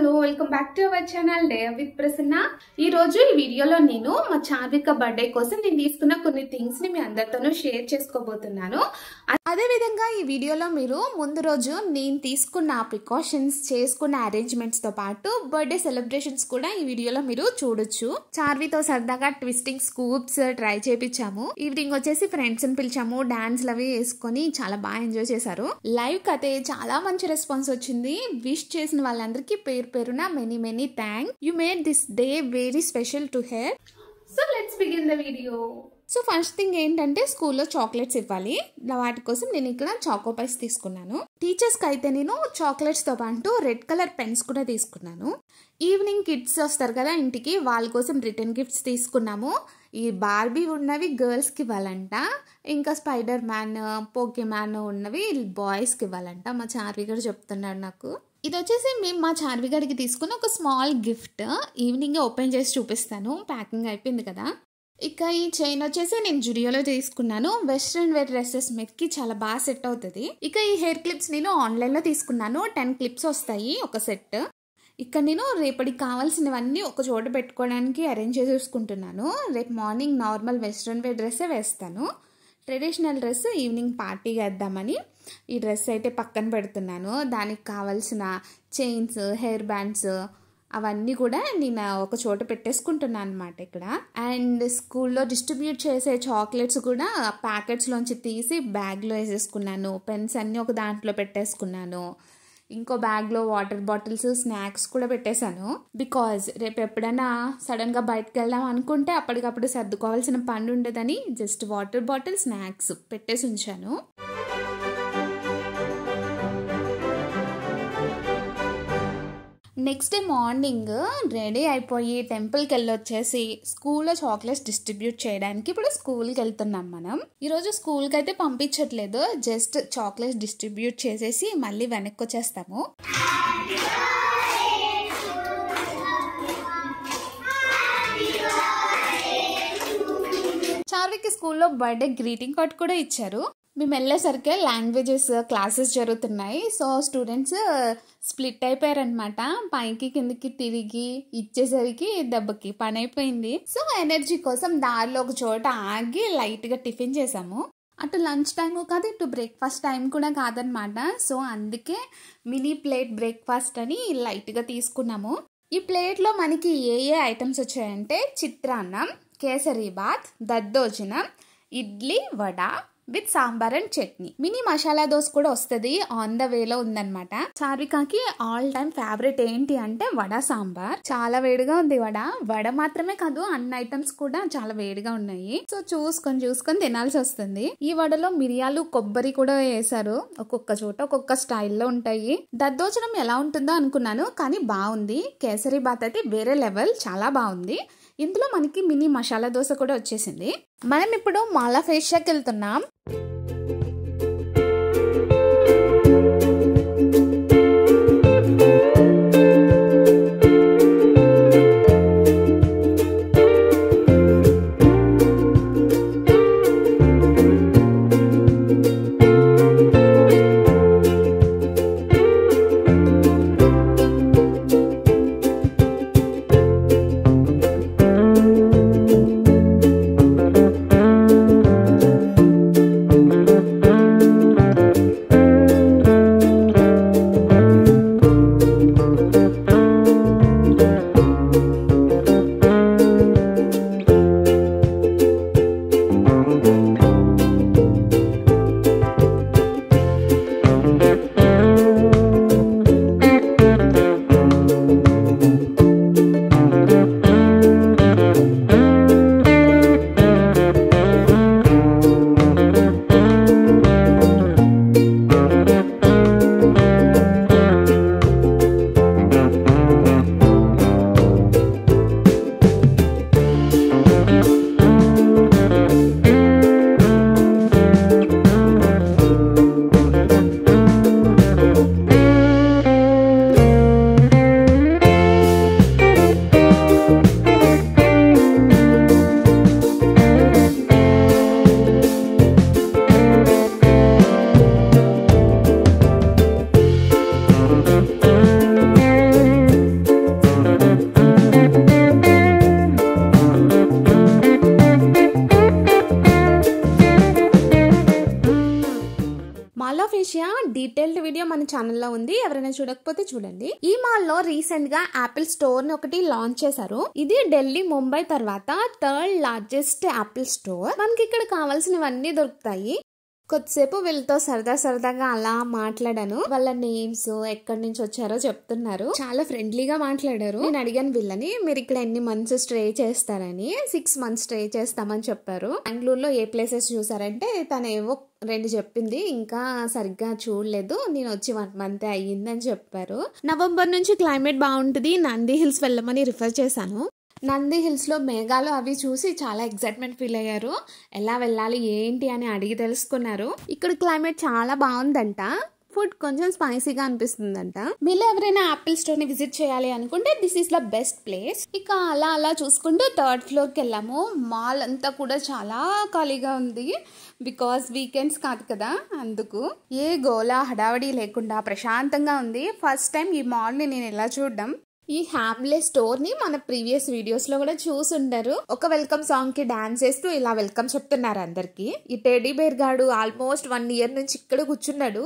Hello welcome back to our channel day with Prasanna. ఈ రోజు ఈ వీడియోలో నేను మా చార్విక బర్త్డే కోసం నేను తీసుకున్న కొన్ని థింగ్స్ ని మీ అందరితోనూ షేర్ చేసుకోబోతున్నాను. అదే విధంగా ఈ వీడియోలో మీరు ముందు రోజు నేను తీసుకున్న ప్రికాషన్స్ చేసుకున్న అరేంజ్మెంట్స్ తో పాటు బర్త్డే సెలబ్రేషన్స్ కూడా ఈ వీడియోలో మీరు చూడొచ్చు. చార్వితో సరదాగా ట్విస్టింగ్ స్కూప్స్ ట్రై చేపించాము. ఈవినింగ్ వచ్చేసి ఫ్రెండ్స్ ని పిలిచాము, డాన్స్ అవి వేసుకొని చాలా బాగా ఎంజాయ్ చేశారు. లైవ్ కతే చాలా మంచి రెస్పాన్స్ వచ్చింది. విష్ చేసిన వాళ్ళందరికీ పేరు పేరున many thanks. You made this day very special to her. So let's begin the video. So first thing ఏంటంటే స్కూల్లో చాక్లెట్స్ ఇవ్వాలి. వాటి కోసం నేను ఇక్కడ చాకోపైస్ తీసుకున్నాను. టీచర్స్కి అయితే నేను చాక్లెట్స్తో పాటు రెడ్ కలర్ పెన్స్ కూడా తీసుకున్నాను. ఈవినింగ్ కిడ్స్ వస్తారు కదా ఇంటికి, వాళ్ళ కోసం రిటర్న్ గిఫ్ట్స్ తీసుకున్నాము. ఈ బార్బీ ఉన్నవి గర్ల్స్కి ఇవ్వాలంట, ఇంకా స్పైడర్ మ్యాన్, పోకెమాన్ ఉన్నవి బాయ్స్కి ఇవ్వాలంట. మా చార్వి గారు చెప్తున్నాడు నాకు. ఇది వచ్చేసి మేము మా చార్వి గారికి తీసుకున్న ఒక స్మాల్ గిఫ్ట్. ఈవినింగ్ ఓపెన్ చేసి చూపిస్తాను. ప్యాకింగ్ అయిపోయింది కదా. ఇక ఈ చైన్ వచ్చేసి నేను జుడియోలో తీసుకున్నాను. వెస్ట్రన్ వేర్ డ్రెస్సెస్ మీదకి చాలా బాగా సెట్ అవుతుంది. ఇక ఈ హెయిర్ క్లిప్స్ నేను ఆన్లైన్లో తీసుకున్నాను. 10 క్లిప్స్ వస్తాయి ఒక సెట్. ఇక్కడ నేను రేపటికి కావాల్సినవన్నీ ఒక చోట పెట్టుకోవడానికి అరేంజ్ చేసేసుకుంటున్నాను. రేపు మార్నింగ్ నార్మల్ వెస్ట్రన్ వేర్ డ్రెస్సే వేస్తాను. ట్రెడిషనల్ డ్రెస్ ఈవినింగ్ పార్టీ వేద్దామని ఈ డ్రెస్ అయితే పక్కన పెడుతున్నాను. దానికి కావాల్సిన చైన్స్, హెయిర్ బ్యాండ్స్ అవన్నీ కూడా నేను ఒక చోట పెట్టేసుకుంటున్నాను అనమాట ఇక్కడ. అండ్ స్కూల్లో డిస్ట్రిబ్యూట్ చేసే చాక్లెట్స్ కూడా ప్యాకెట్స్లోంచి తీసి బ్యాగ్లో వేసేసుకున్నాను. పెన్స్ అన్నీ ఒక దాంట్లో పెట్టేసుకున్నాను. ఇంకో బ్యాగ్లో వాటర్ బాటిల్స్, స్నాక్స్ కూడా పెట్టేశాను. బికాజ్ రేపు ఎప్పుడైనా సడన్గా బయటకు వెళ్దాం అనుకుంటే అప్పటికప్పుడు సర్దుకోవాల్సిన పని ఉండదని జస్ట్ వాటర్ బాటిల్, స్నాక్స్ పెట్టేసి ఉంచాను. నెక్స్ట్ డే మార్నింగ్ రెడీ అయిపోయి టెంపుల్కి వెళ్ళొచ్చేసి స్కూల్లో చాక్లెట్స్ డిస్ట్రిబ్యూట్ చేయడానికి ఇప్పుడు స్కూల్కి వెళ్తున్నాం మనం. ఈరోజు స్కూల్కి అయితే పంపించట్లేదు, జస్ట్ చాక్లెట్స్ డిస్ట్రిబ్యూట్ చేసేసి మళ్ళీ వెనక్కి వచ్చేస్తాము. చార్వికి స్కూల్లో బర్త్డే గ్రీటింగ్ కార్డ్ కూడా ఇచ్చారు. మేము వెళ్ళేసరికి లాంగ్వేజెస్ క్లాసెస్ జరుగుతున్నాయి. సో స్టూడెంట్స్ స్ప్లిట్ అయిపోయారనమాట. పైకి కిందకి తిరిగి ఇచ్చేసరికి దెబ్బకి పని అయిపోయింది. సో ఎనర్జీ కోసం దారిలో ఒక చోట ఆగి లైట్గా టిఫిన్ చేసాము. అటు లంచ్ టైం కాదు, ఇటు బ్రేక్ఫాస్ట్ టైం కూడా కాదనమాట. సో అందుకే మినీ ప్లేట్ బ్రేక్ఫాస్ట్ అని లైట్గా తీసుకున్నాము. ఈ ప్లేట్లో మనకి ఏ ఐటమ్స్ వచ్చాయంటే చిత్రాన్నం, కేసరి బాత్, దద్దోజనం, idli, vada with sambar and chutney. Mini masala dosa కూడా వస్తుంది, ఆన్ ద వేలో ఉందన్నమాట. చార్వికాకి ఆల్ టైమ్ ఫేవరెట్ ఏంటి అంటే వడ, సాంబార్. చాలా వేడిగా ఉంది వడ మాత్రమే కాదు అన్ని ఐటమ్స్ కూడా చాలా వేడిగా ఉన్నాయి. సో చూసుకొని తినాల్సి వస్తుంది. ఈ వడలో మిరియాలు, కొబ్బరి కూడా వేసారు. ఒక్కొక్క చోట ఒక్కొక్క స్టైల్లో ఉంటాయి. దద్దోజనం ఎలా ఉంటుందో అనుకున్నాను, కానీ బాగుంది. కేసరి బాత్ అయితే వేరే లెవెల్, చాలా బాగుంది. ఇందులో మనకి మినీ మసాలా దోశ కూడా వచ్చేసింది. మనం ఇప్పుడు మాలా ఫేషియాకి వెళ్తున్నాం. ఛానల్లో ఉంది, ఎవరైనా చూడకపోతే చూడండి. ఈ మాల్ లో రీసెంట్ గా యాపిల్ స్టోర్ ని ఒకటి లాంచ్ చేశారు. ఇది ఢిల్లీ, ముంబై తర్వాత థర్డ్ లార్జెస్ట్ యాపిల్ స్టోర్. మనకి ఇక్కడ కావాల్సినవన్నీ దొరుకుతాయి. కొద్దిసేపు వీళ్ళతో సరదాగా అలా మాట్లాడాను. వాళ్ళ నేమ్స్, ఎక్కడి నుంచి వచ్చారో చెప్తున్నారు. చాలా ఫ్రెండ్లీగా మాట్లాడారు. నేను అడిగాను వీళ్ళని, మీరు ఇక్కడ ఎన్ని మంత్స్ స్టే చేస్తారని. 6 months స్టే చేస్తామని చెప్పారు. బెంగళూరులో ఏ ప్లేసెస్ చూసారంటే తను ఏవో 2 చెప్పింది, ఇంకా సరిగ్గా చూడలేదు. నేను వచ్చి 1 month అయ్యిందని చెప్పారు. నవంబర్ నుంచి క్లైమేట్ బాగుంటుంది, నంది హిల్స్ వెళ్ళమని రిఫర్ చేశాను. నంది హిల్స్ లో మేఘాలు అవి చూసి చాలా ఎక్సైట్మెంట్ ఫీల్ అయ్యారు. ఎలా వెళ్ళాలి ఏంటి అని అడిగి తెలుసుకున్నారు. ఇక్కడ క్లైమేట్ చాలా బాగుందంట. ఫుడ్ కొంచెం స్పైసీగా అనిపిస్తుందంట. మీరు ఎవరైనా యాపిల్ స్టోర్ ని విజిట్ చేయాలి అనుకుంటే this is the best place. ఇక అలా చూసుకుంటూ 3rd floor కి వెళ్ళాము. మాల్ అంతా కూడా చాలా ఖాళీగా ఉంది. బికాస్ వీకెండ్స్ కాదు కదా, అందుకు. ఏ గోలా హడావడి లేకుండా ప్రశాంతంగా ఉంది. ఫస్ట్ టైం ఈ మాల్ ని నేను ఎలా చూడడం. ఈ హ్యామ్లే స్టోర్ ని మన ప్రీవియస్ వీడియోస్ లో కూడా చూసుంటారు. ఒక వెల్కమ్ సాంగ్ కి డాన్స్ చేస్తూ ఇలా వెల్కమ్ చెప్తున్నారు అందరికి. ఈ టెడ్డీ బేర్ గాడు ఆల్మోస్ట్ 1 year నుంచి ఇక్కడ కూర్చున్నాడు.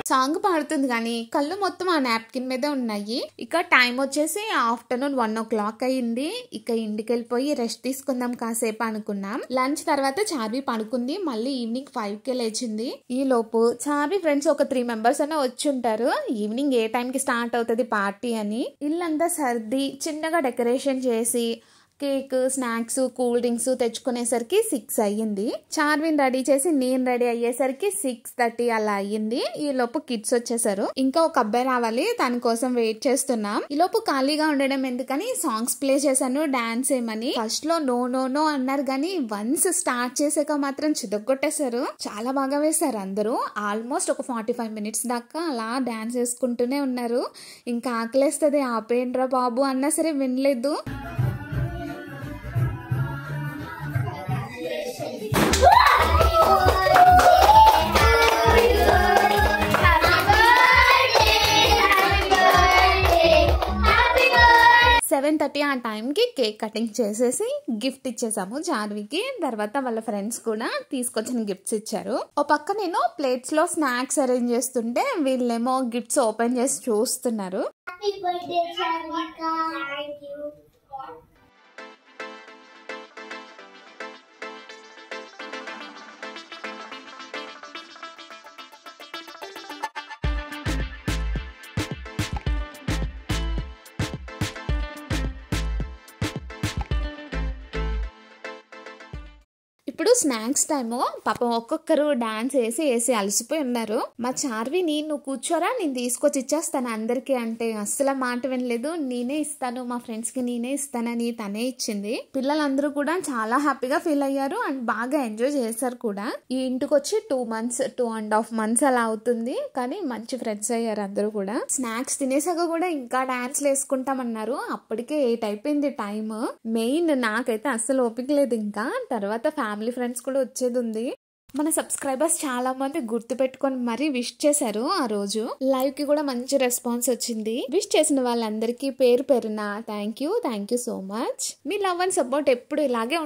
సాంగ్ పాడుతుంది కానీ కళ్ళు మొత్తం ఆ నాప్కిన్ మీదే ఉన్నాయి. ఇక టైం వచ్చేసి ఆఫ్టర్నూన్ 1 o'clock అయింది. ఇక ఇంటికి వెళ్ళిపోయి రెస్ట్ తీసుకుందాం కాసేపు అనుకున్నాం. లంచ్ తర్వాత చార్వి పడుకుంది. మళ్ళీ ఈవినింగ్ 5కే లేచింది. ఈ లోపు చార్వి ఫ్రెండ్స్ ఒక 3 members అనే వచ్చి ఉంటారు. ఈవినింగ్ ఏ టైం కి స్టార్ట్ అవుతుంది పార్టీ అని ఇల్లంతా సర్ది చిన్నగా డెకరేషన్ చేసి కేక్, స్నాక్స్, కూల్ డ్రింక్స్ తెచ్చుకునేసరికి 6 అయ్యింది. చార్విన్ రెడీ చేసి నేను రెడీ అయ్యేసరికి 6:30 అలా అయ్యింది. ఈ లోపు కిడ్స్ వచ్చేసారు. ఇంకా ఒక అబ్బాయి రావాలి, దాని కోసం వెయిట్ చేస్తున్నాం. ఈ లోపు ఖాళీగా ఉండడం ఎందుకని సాంగ్స్ ప్లే చేశాను డాన్స్ ఏమని. ఫస్ట్ లో నో నో నో అన్నారు కానీ వన్స్ స్టార్ట్ చేసాక మాత్రం చిదగొట్టేశారు. చాలా బాగా వేశారు అందరూ. ఆల్మోస్ట్ ఒక 45 minutes దాకా అలా డాన్స్ వేసుకుంటూనే ఉన్నారు. ఇంకా ఆకలేస్తుంది, ఆపేయండ్రా బాబు అన్నా సరే వినలేదు. సెవెన్ 7:30 ఆ టైంకి కేక్ కటింగ్ చేసేసి గిఫ్ట్ ఇచ్చేసాము చార్వికి. తర్వాత వాళ్ళ ఫ్రెండ్స్ కూడా తీసుకొచ్చిన గిఫ్ట్స్ ఇచ్చారు. ఓ పక్క నేను ప్లేట్స్ లో స్నాక్స్ అరేంజ్ చేస్తుంటే వీళ్ళేమో గిఫ్ట్స్ ఓపెన్ చేసి చూస్తున్నారు. ఇప్పుడు స్నాక్స్ టైము. పాపం ఒక్కొక్కరు డాన్స్ వేసి అలసిపోయి ఉన్నారు. మా చార్విని నువ్వు కూర్చోరా నేను తీసుకొచ్చి ఇచ్చేస్తాను అందరికి అంటే అస్సలు మాట వినలేదు. నేనే ఇస్తాను, మా ఫ్రెండ్స్ కి నేనే ఇస్తానని తనే ఇచ్చింది. పిల్లలందరూ కూడా చాలా హ్యాపీగా ఫీల్ అయ్యారు అండ్ బాగా ఎంజాయ్ చేశారు కూడా. ఈ ఇంటికి వచ్చి 2.5 months అలా అవుతుంది, కానీ మంచి ఫ్రెండ్స్ అయ్యారు అందరూ కూడా. స్నాక్స్ తినేసాక కూడా ఇంకా డాన్స్లు వేసుకుంటామన్నారు. అప్పటికే 8 అయిపోయింది టైమ్. మెయిన్ నాకైతే అస్సలు ఓపిక లేదు. ఇంకా తర్వాత ఫ్యామిలీ ఫ్రెండ్స్ కూడా వచ్చేది ఉంది. మన సబ్స్క్రైబర్స్ చాలా మంది గుర్తు పెట్టుకొని మరీ విష్ చేశారు. ఆ రోజు లైవ్ కి కూడా మంచి రెస్పాన్స్ వచ్చింది. విష్ చేసిన వాళ్ళందరికీ పేరు పేరున thank you so much. Me love and support ఎప్పుడు ఇలాగే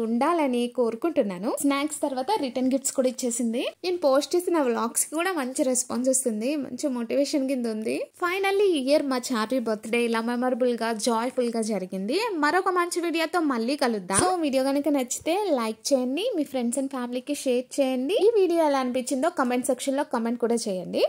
ఉండాలని కోరుకుంటున్నాను. స్నాక్స్ తర్వాత రిటర్న్ గిఫ్ట్స్ కూడా ఇచ్చేసింది. నేను పోస్ట్ చేసిన వ్లాగ్స్ కి కూడా మంచి రెస్పాన్స్ వస్తుంది, మంచి మోటివేషన్ కింద ఉంది. ఫైనల్లీ ఈ ఇయర్ మా చార్వి బర్త్డే ఇలా మెమరబుల్ గా జాయ్ఫుల్ గా జరిగింది. మరొక మంచి వీడియోతో మళ్ళీ కలుద్దాం. సో వీడియో కనుక నచ్చితే లైక్ చేయండి, మీ ఫ్రెండ్స్ అండ్ ఫ్యామిలీకి షేర్ చేయండి. ఈ వీడియో ఎలా అనిపించిందో కమెంట్ సెక్షన్ లో కమెంట్ కూడా చేయండి.